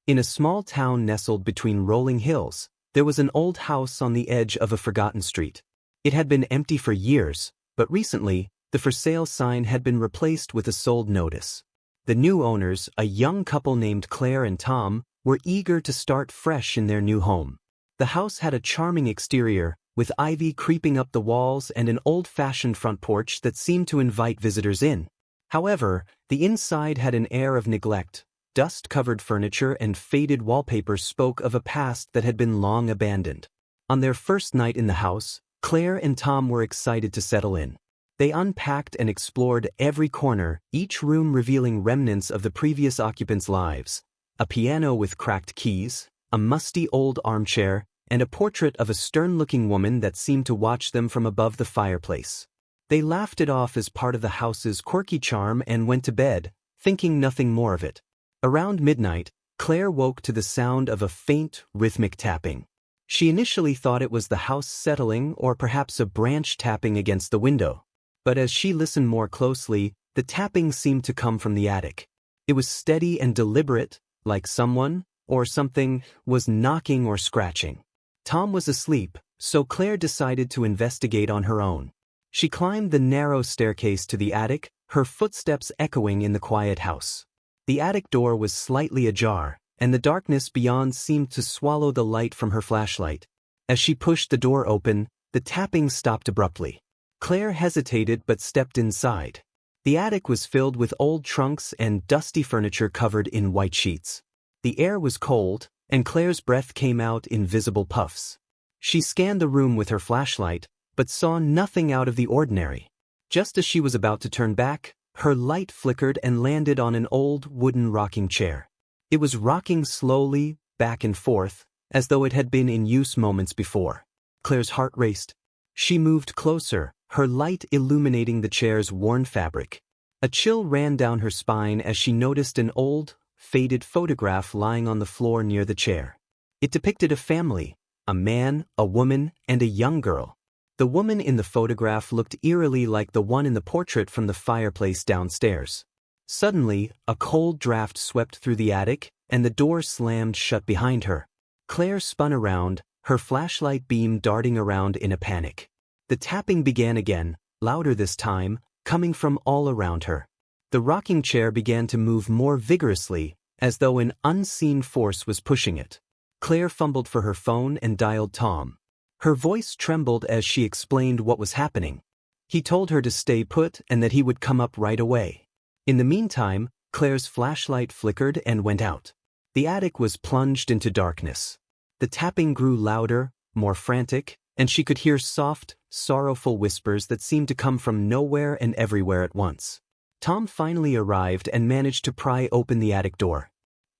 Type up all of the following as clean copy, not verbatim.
In a small town nestled between rolling hills, there was an old house on the edge of a forgotten street. It had been empty for years, but recently, the for sale sign had been replaced with a sold notice. The new owners, a young couple named Claire and Tom, were eager to start fresh in their new home. The house had a charming exterior, with ivy creeping up the walls and an old-fashioned front porch that seemed to invite visitors in. However, the inside had an air of neglect. Dust-covered furniture and faded wallpaper spoke of a past that had been long abandoned. On their first night in the house, Claire and Tom were excited to settle in. They unpacked and explored every corner, each room revealing remnants of the previous occupants' lives. A piano with cracked keys, a musty old armchair, and a portrait of a stern-looking woman that seemed to watch them from above the fireplace. They laughed it off as part of the house's quirky charm and went to bed, thinking nothing more of it. Around midnight, Claire woke to the sound of a faint, rhythmic tapping. She initially thought it was the house settling or perhaps a branch tapping against the window. But as she listened more closely, the tapping seemed to come from the attic. It was steady and deliberate, like someone, or something, was knocking or scratching. Tom was asleep, so Claire decided to investigate on her own. She climbed the narrow staircase to the attic, her footsteps echoing in the quiet house. The attic door was slightly ajar, and the darkness beyond seemed to swallow the light from her flashlight. As she pushed the door open, the tapping stopped abruptly. Claire hesitated but stepped inside. The attic was filled with old trunks and dusty furniture covered in white sheets. The air was cold, and Claire's breath came out in visible puffs. She scanned the room with her flashlight, but saw nothing out of the ordinary. Just as she was about to turn back, her light flickered and landed on an old wooden rocking chair. It was rocking slowly, back and forth, as though it had been in use moments before. Claire's heart raced. She moved closer, her light illuminating the chair's worn fabric. A chill ran down her spine as she noticed an old, faded photograph lying on the floor near the chair. It depicted a family, a man, a woman, and a young girl. The woman in the photograph looked eerily like the one in the portrait from the fireplace downstairs. Suddenly, a cold draft swept through the attic, and the door slammed shut behind her. Claire spun around, her flashlight beam darting around in a panic. The tapping began again, louder this time, coming from all around her. The rocking chair began to move more vigorously, as though an unseen force was pushing it. Claire fumbled for her phone and dialed Tom. Her voice trembled as she explained what was happening. He told her to stay put and that he would come up right away. In the meantime, Claire's flashlight flickered and went out. The attic was plunged into darkness. The tapping grew louder, more frantic, and she could hear soft, sorrowful whispers that seemed to come from nowhere and everywhere at once. Tom finally arrived and managed to pry open the attic door.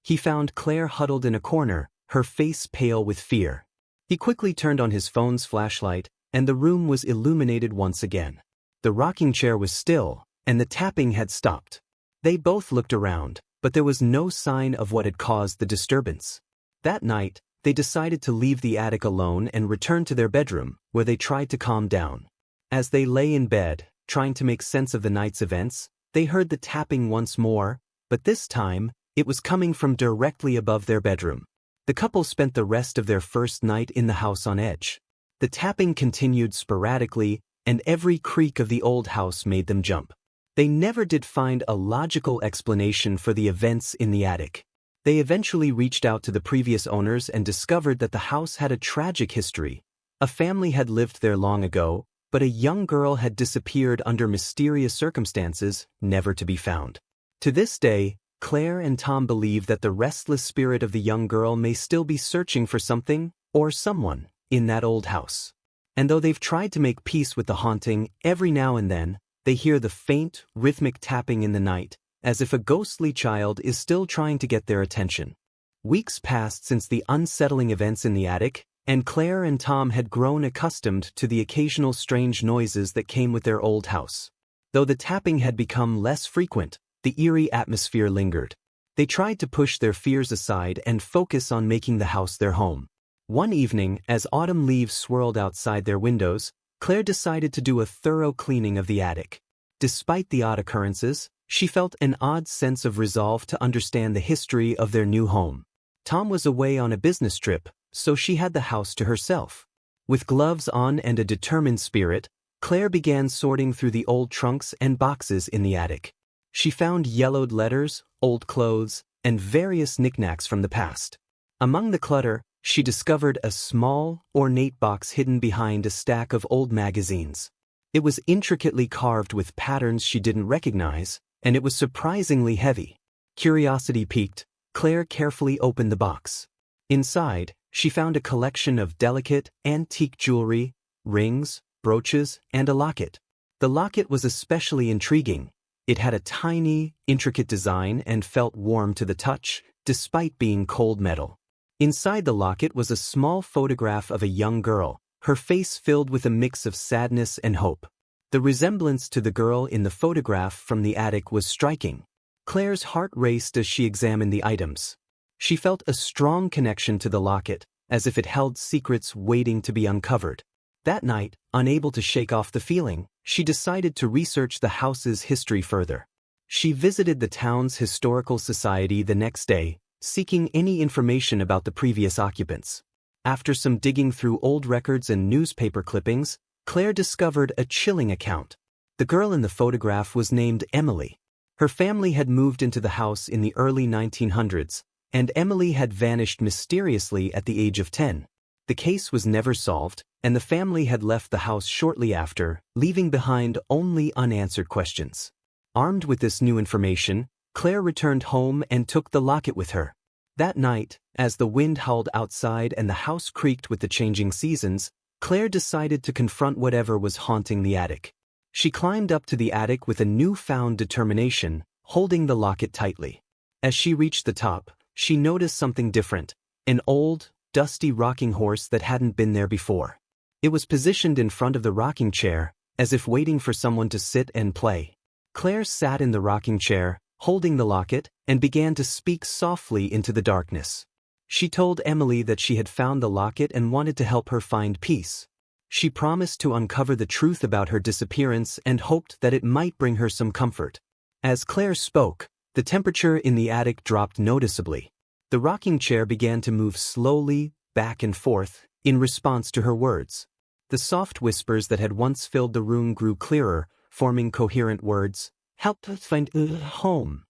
He found Claire huddled in a corner, her face pale with fear. He quickly turned on his phone's flashlight, and the room was illuminated once again. The rocking chair was still, and the tapping had stopped. They both looked around, but there was no sign of what had caused the disturbance. That night, they decided to leave the attic alone and return to their bedroom, where they tried to calm down. As they lay in bed, trying to make sense of the night's events, they heard the tapping once more, but this time, it was coming from directly above their bedroom. The couple spent the rest of their first night in the house on edge. The tapping continued sporadically, and every creak of the old house made them jump. They never did find a logical explanation for the events in the attic. They eventually reached out to the previous owners and discovered that the house had a tragic history. A family had lived there long ago, but a young girl had disappeared under mysterious circumstances, never to be found. To this day, Claire and Tom believe that the restless spirit of the young girl may still be searching for something, or someone, in that old house. And though they've tried to make peace with the haunting, every now and then, they hear the faint, rhythmic tapping in the night, as if a ghostly child is still trying to get their attention. Weeks passed since the unsettling events in the attic, and Claire and Tom had grown accustomed to the occasional strange noises that came with their old house. Though the tapping had become less frequent, the eerie atmosphere lingered. They tried to push their fears aside and focus on making the house their home. One evening, as autumn leaves swirled outside their windows, Claire decided to do a thorough cleaning of the attic. Despite the odd occurrences, she felt an odd sense of resolve to understand the history of their new home. Tom was away on a business trip, so she had the house to herself. With gloves on and a determined spirit, Claire began sorting through the old trunks and boxes in the attic. She found yellowed letters, old clothes, and various knickknacks from the past. Among the clutter, she discovered a small, ornate box hidden behind a stack of old magazines. It was intricately carved with patterns she didn't recognize, and it was surprisingly heavy. Curiosity piqued, Claire carefully opened the box. Inside, she found a collection of delicate, antique jewelry, rings, brooches, and a locket. The locket was especially intriguing. It had a tiny, intricate design and felt warm to the touch, despite being cold metal. Inside the locket was a small photograph of a young girl, her face filled with a mix of sadness and hope. The resemblance to the girl in the photograph from the attic was striking. Claire's heart raced as she examined the items. She felt a strong connection to the locket, as if it held secrets waiting to be uncovered. That night, unable to shake off the feeling, she decided to research the house's history further. She visited the town's historical society the next day, seeking any information about the previous occupants. After some digging through old records and newspaper clippings, Claire discovered a chilling account. The girl in the photograph was named Emily. Her family had moved into the house in the early 1900s, and Emily had vanished mysteriously at the age of 10. The case was never solved, and the family had left the house shortly after, leaving behind only unanswered questions. Armed with this new information, Claire returned home and took the locket with her. That night, as the wind howled outside and the house creaked with the changing seasons, Claire decided to confront whatever was haunting the attic. She climbed up to the attic with a newfound determination, holding the locket tightly. As she reached the top, she noticed something different, an old, dusty rocking horse that hadn't been there before. It was positioned in front of the rocking chair, as if waiting for someone to sit and play. Claire sat in the rocking chair, holding the locket, and began to speak softly into the darkness. She told Emily that she had found the locket and wanted to help her find peace. She promised to uncover the truth about her disappearance and hoped that it might bring her some comfort. As Claire spoke, the temperature in the attic dropped noticeably. The rocking chair began to move slowly, back and forth, in response to her words. The soft whispers that had once filled the room grew clearer, forming coherent words. Help us find a home.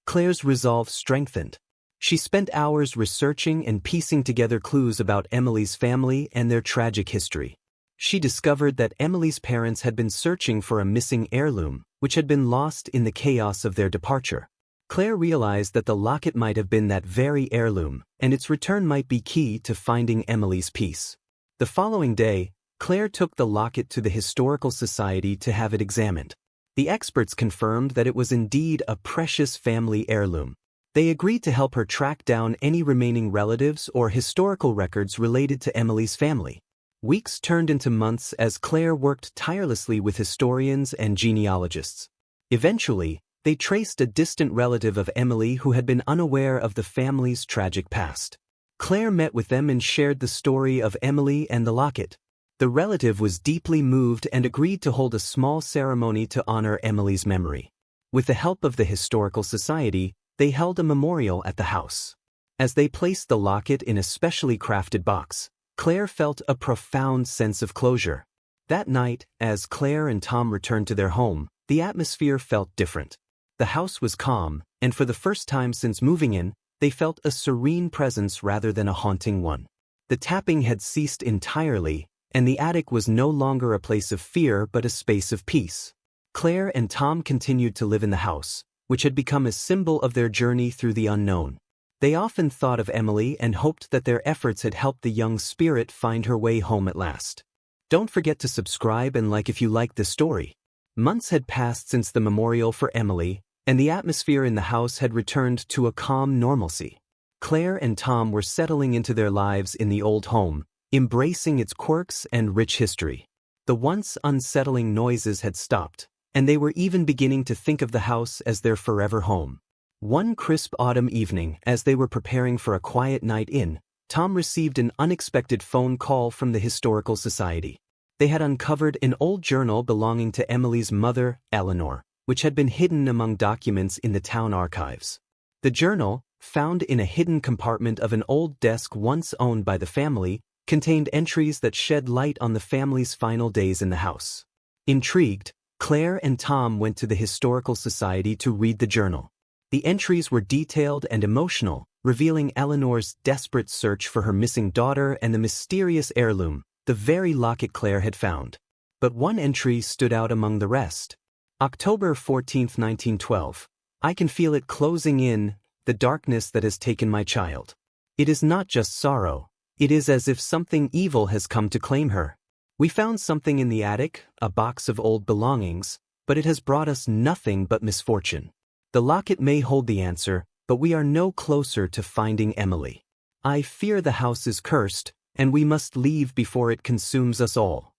Claire's resolve strengthened. She spent hours researching and piecing together clues about Emily's family and their tragic history. She discovered that Emily's parents had been searching for a missing heirloom, which had been lost in the chaos of their departure. Claire realized that the locket might have been that very heirloom, and its return might be key to finding Emily's peace. The following day, Claire took the locket to the Historical Society to have it examined. The experts confirmed that it was indeed a precious family heirloom. They agreed to help her track down any remaining relatives or historical records related to Emily's family. Weeks turned into months as Claire worked tirelessly with historians and genealogists. Eventually, they traced a distant relative of Emily who had been unaware of the family's tragic past. Claire met with them and shared the story of Emily and the locket. The relative was deeply moved and agreed to hold a small ceremony to honor Emily's memory. With the help of the Historical Society, they held a memorial at the house. As they placed the locket in a specially crafted box, Claire felt a profound sense of closure. That night, as Claire and Tom returned to their home, the atmosphere felt different. The house was calm, and for the first time since moving in, they felt a serene presence rather than a haunting one. The tapping had ceased entirely, and the attic was no longer a place of fear but a space of peace. Claire and Tom continued to live in the house, which had become a symbol of their journey through the unknown. They often thought of Emily and hoped that their efforts had helped the young spirit find her way home at last. Don't forget to subscribe and like if you liked this story. Months had passed since the memorial for Emily, and the atmosphere in the house had returned to a calm normalcy. Claire and Tom were settling into their lives in the old home, embracing its quirks and rich history. The once unsettling noises had stopped, and they were even beginning to think of the house as their forever home. One crisp autumn evening, as they were preparing for a quiet night in, Tom received an unexpected phone call from the Historical Society. They had uncovered an old journal belonging to Emily's mother, Eleanor, which had been hidden among documents in the town archives. The journal, found in a hidden compartment of an old desk once owned by the family, contained entries that shed light on the family's final days in the house. Intrigued, Claire and Tom went to the Historical Society to read the journal. The entries were detailed and emotional, revealing Eleanor's desperate search for her missing daughter and the mysterious heirloom, the very locket Claire had found. But one entry stood out among the rest. October 14, 1912. I can feel it closing in, the darkness that has taken my child. It is not just sorrow. It is as if something evil has come to claim her. We found something in the attic, a box of old belongings, but it has brought us nothing but misfortune. The locket may hold the answer, but we are no closer to finding Emily. I fear the house is cursed, and we must leave before it consumes us all.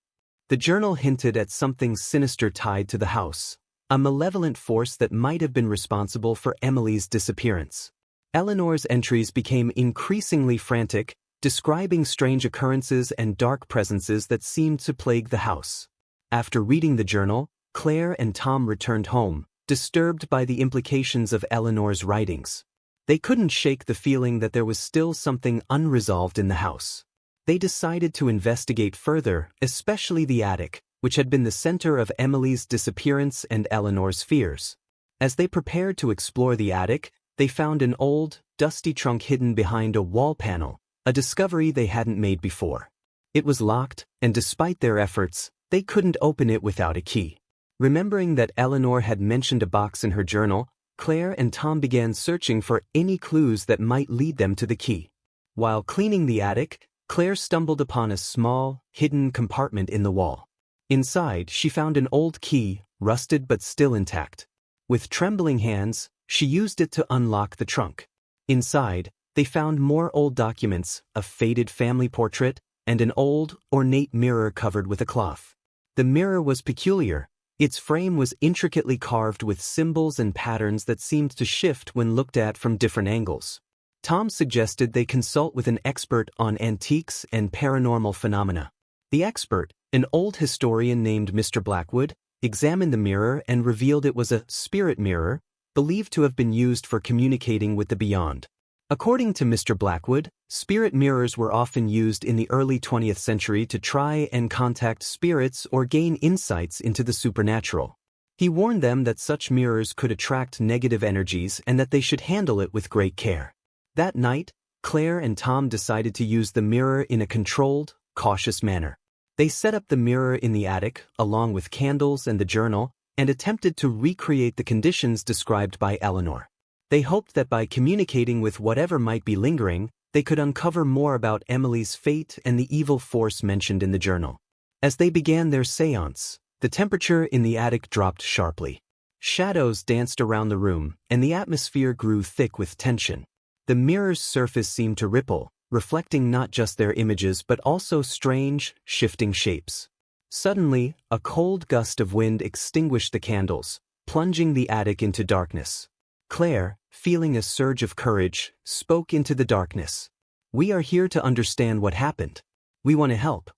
The journal hinted at something sinister tied to the house, a malevolent force that might have been responsible for Emily's disappearance. Eleanor's entries became increasingly frantic, describing strange occurrences and dark presences that seemed to plague the house. After reading the journal, Claire and Tom returned home, disturbed by the implications of Eleanor's writings. They couldn't shake the feeling that there was still something unresolved in the house. They decided to investigate further, especially the attic, which had been the center of Emily's disappearance and Eleanor's fears. As they prepared to explore the attic, they found an old, dusty trunk hidden behind a wall panel, a discovery they hadn't made before. It was locked, and despite their efforts, they couldn't open it without a key. Remembering that Eleanor had mentioned a box in her journal, Claire and Tom began searching for any clues that might lead them to the key. While cleaning the attic, Claire stumbled upon a small, hidden compartment in the wall. Inside, she found an old key, rusted but still intact. With trembling hands, she used it to unlock the trunk. Inside, they found more old documents, a faded family portrait, and an old, ornate mirror covered with a cloth. The mirror was peculiar. Its frame was intricately carved with symbols and patterns that seemed to shift when looked at from different angles. Tom suggested they consult with an expert on antiques and paranormal phenomena. The expert, an old historian named Mr. Blackwood, examined the mirror and revealed it was a spirit mirror, believed to have been used for communicating with the beyond. According to Mr. Blackwood, spirit mirrors were often used in the early 20th century to try and contact spirits or gain insights into the supernatural. He warned them that such mirrors could attract negative energies and that they should handle it with great care. That night, Claire and Tom decided to use the mirror in a controlled, cautious manner. They set up the mirror in the attic, along with candles and the journal, and attempted to recreate the conditions described by Eleanor. They hoped that by communicating with whatever might be lingering, they could uncover more about Emily's fate and the evil force mentioned in the journal. As they began their séance, the temperature in the attic dropped sharply. Shadows danced around the room, and the atmosphere grew thick with tension. The mirror's surface seemed to ripple, reflecting not just their images but also strange, shifting shapes. Suddenly, a cold gust of wind extinguished the candles, plunging the attic into darkness. Claire, feeling a surge of courage, spoke into the darkness. "We are here to understand what happened. We want to help."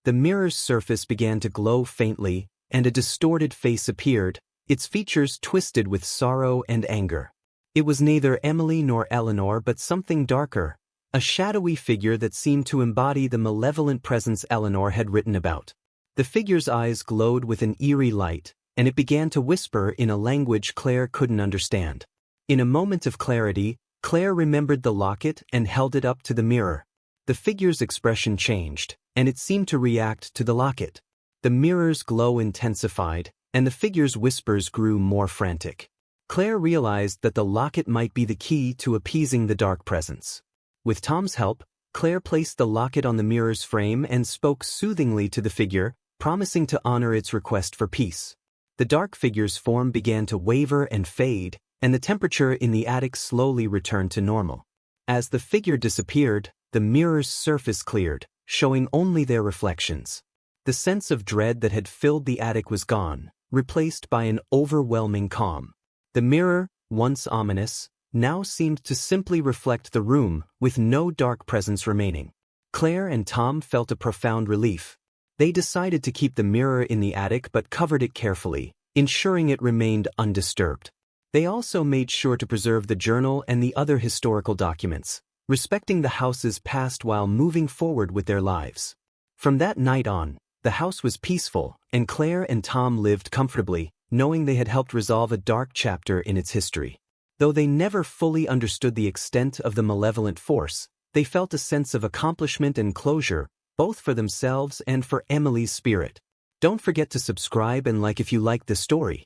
The mirror's surface began to glow faintly, and a distorted face appeared, its features twisted with sorrow and anger. It was neither Emily nor Eleanor but something darker, a shadowy figure that seemed to embody the malevolent presence Eleanor had written about. The figure's eyes glowed with an eerie light, and it began to whisper in a language Claire couldn't understand. In a moment of clarity, Claire remembered the locket and held it up to the mirror. The figure's expression changed, and it seemed to react to the locket. The mirror's glow intensified, and the figure's whispers grew more frantic. Claire realized that the locket might be the key to appeasing the dark presence. With Tom's help, Claire placed the locket on the mirror's frame and spoke soothingly to the figure, promising to honor its request for peace. The dark figure's form began to waver and fade, and the temperature in the attic slowly returned to normal. As the figure disappeared, the mirror's surface cleared, showing only their reflections. The sense of dread that had filled the attic was gone, replaced by an overwhelming calm. The mirror, once ominous, now seemed to simply reflect the room, with no dark presence remaining. Claire and Tom felt a profound relief. They decided to keep the mirror in the attic but covered it carefully, ensuring it remained undisturbed. They also made sure to preserve the journal and the other historical documents, respecting the house's past while moving forward with their lives. From that night on, the house was peaceful, and Claire and Tom lived comfortably, knowing they had helped resolve a dark chapter in its history. Though they never fully understood the extent of the malevolent force, they felt a sense of accomplishment and closure, both for themselves and for Emily's spirit. Don't forget to subscribe and like if you liked this story.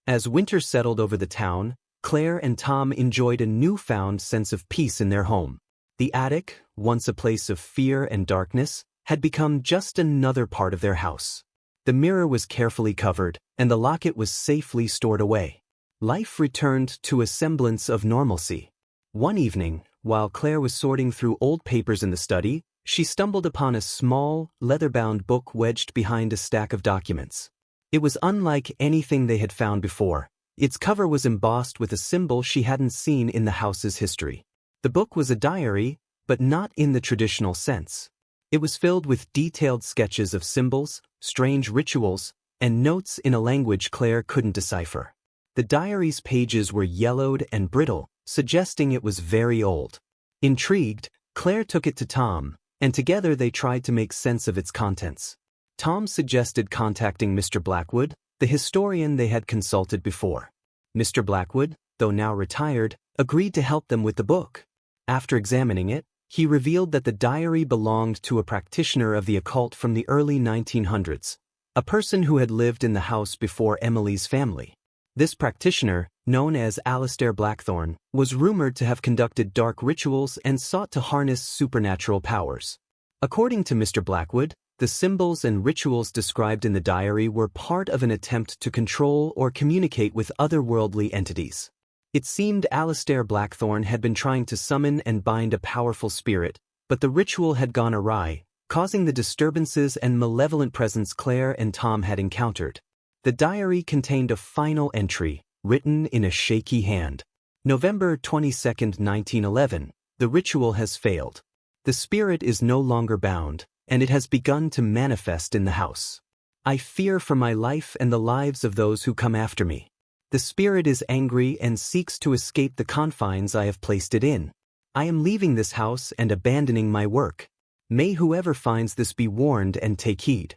As winter settled over the town, Claire and Tom enjoyed a newfound sense of peace in their home. The attic, once a place of fear and darkness, had become just another part of their house. The mirror was carefully covered, and the locket was safely stored away. Life returned to a semblance of normalcy. One evening, while Claire was sorting through old papers in the study, she stumbled upon a small, leather-bound book wedged behind a stack of documents. It was unlike anything they had found before. Its cover was embossed with a symbol she hadn't seen in the house's history. The book was a diary, but not in the traditional sense. It was filled with detailed sketches of symbols, strange rituals, and notes in a language Claire couldn't decipher. The diary's pages were yellowed and brittle, suggesting it was very old. Intrigued, Claire took it to Tom, and together they tried to make sense of its contents. Tom suggested contacting Mr. Blackwood, the historian they had consulted before. Mr. Blackwood, though now retired, agreed to help them with the book. After examining it, he revealed that the diary belonged to a practitioner of the occult from the early 1900s, a person who had lived in the house before Emily's family. This practitioner, known as Alistair Blackthorne, was rumored to have conducted dark rituals and sought to harness supernatural powers. According to Mr. Blackwood, the symbols and rituals described in the diary were part of an attempt to control or communicate with otherworldly entities. It seemed Alistair Blackthorne had been trying to summon and bind a powerful spirit, but the ritual had gone awry, causing the disturbances and malevolent presence Claire and Tom had encountered. The diary contained a final entry, written in a shaky hand. November 22, 1911, the ritual has failed. The spirit is no longer bound, and it has begun to manifest in the house. I fear for my life and the lives of those who come after me. The spirit is angry and seeks to escape the confines I have placed it in. I am leaving this house and abandoning my work. May whoever finds this be warned and take heed.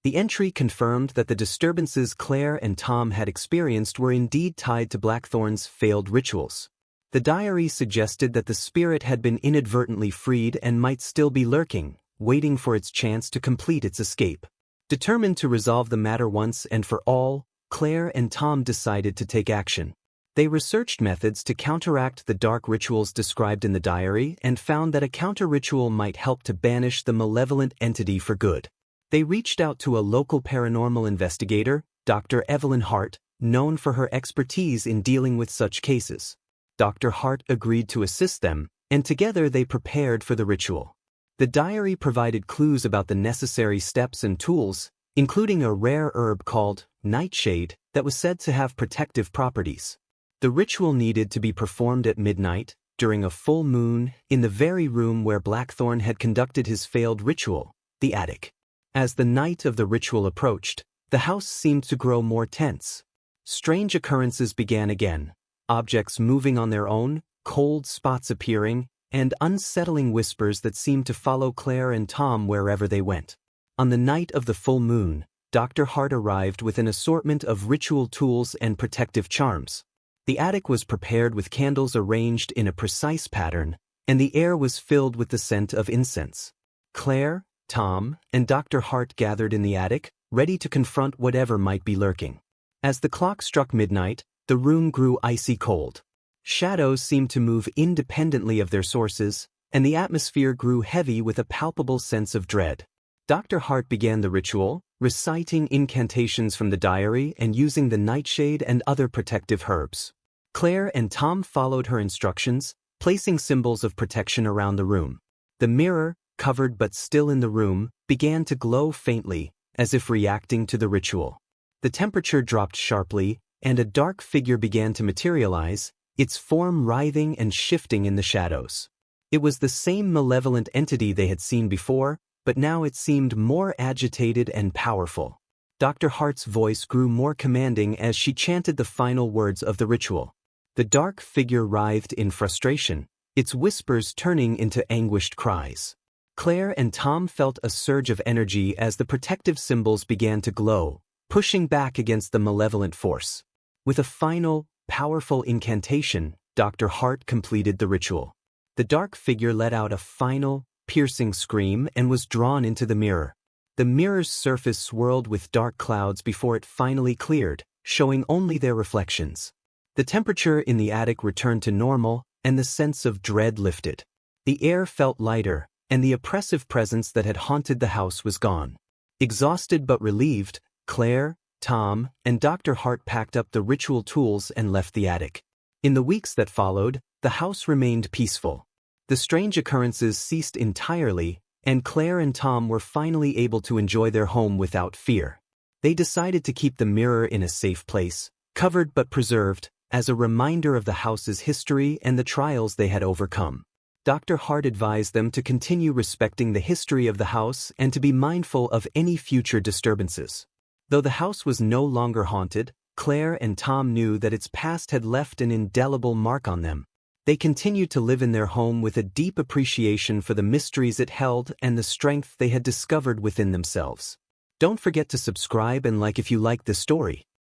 The entry confirmed that the disturbances Claire and Tom had experienced were indeed tied to Blackthorne's failed rituals. The diary suggested that the spirit had been inadvertently freed and might still be lurking, waiting for its chance to complete its escape. Determined to resolve the matter once and for all, Claire and Tom decided to take action. They researched methods to counteract the dark rituals described in the diary and found that a counter-ritual might help to banish the malevolent entity for good. They reached out to a local paranormal investigator, Dr. Evelyn Hart, known for her expertise in dealing with such cases. Dr. Hart agreed to assist them, and together they prepared for the ritual. The diary provided clues about the necessary steps and tools, including a rare herb called nightshade that was said to have protective properties. The ritual needed to be performed at midnight, during a full moon, in the very room where Blackthorne had conducted his failed ritual, the attic. As the night of the ritual approached, the house seemed to grow more tense. Strange occurrences began again, objects moving on their own, cold spots appearing, and unsettling whispers that seemed to follow Claire and Tom wherever they went. On the night of the full moon, Dr. Hart arrived with an assortment of ritual tools and protective charms. The attic was prepared with candles arranged in a precise pattern, and the air was filled with the scent of incense. Claire, Tom, and Dr. Hart gathered in the attic, ready to confront whatever might be lurking. As the clock struck midnight, the room grew icy cold. Shadows seemed to move independently of their sources, and the atmosphere grew heavy with a palpable sense of dread. Dr. Hart began the ritual, reciting incantations from the diary and using the nightshade and other protective herbs. Claire and Tom followed her instructions, placing symbols of protection around the room. The mirror, covered but still in the room, began to glow faintly, as if reacting to the ritual. The temperature dropped sharply, and a dark figure began to materialize, its form writhing and shifting in the shadows. It was the same malevolent entity they had seen before, but now it seemed more agitated and powerful. Dr. Hart's voice grew more commanding as she chanted the final words of the ritual. The dark figure writhed in frustration, its whispers turning into anguished cries. Claire and Tom felt a surge of energy as the protective symbols began to glow, pushing back against the malevolent force. With a final, powerful incantation, Dr. Hart completed the ritual. The dark figure let out a final, piercing scream and was drawn into the mirror. The mirror's surface swirled with dark clouds before it finally cleared, showing only their reflections. The temperature in the attic returned to normal, and the sense of dread lifted. The air felt lighter, and the oppressive presence that had haunted the house was gone. Exhausted but relieved, Claire, Tom, and Dr. Hart packed up the ritual tools and left the attic. In the weeks that followed, the house remained peaceful. The strange occurrences ceased entirely, and Claire and Tom were finally able to enjoy their home without fear. They decided to keep the mirror in a safe place, covered but preserved, as a reminder of the house's history and the trials they had overcome. Dr. Hart advised them to continue respecting the history of the house and to be mindful of any future disturbances. Though the house was no longer haunted, Claire and Tom knew that its past had left an indelible mark on them. They continued to live in their home with a deep appreciation for the mysteries it held and the strength they had discovered within themselves. Don't forget to subscribe and like if you liked this story.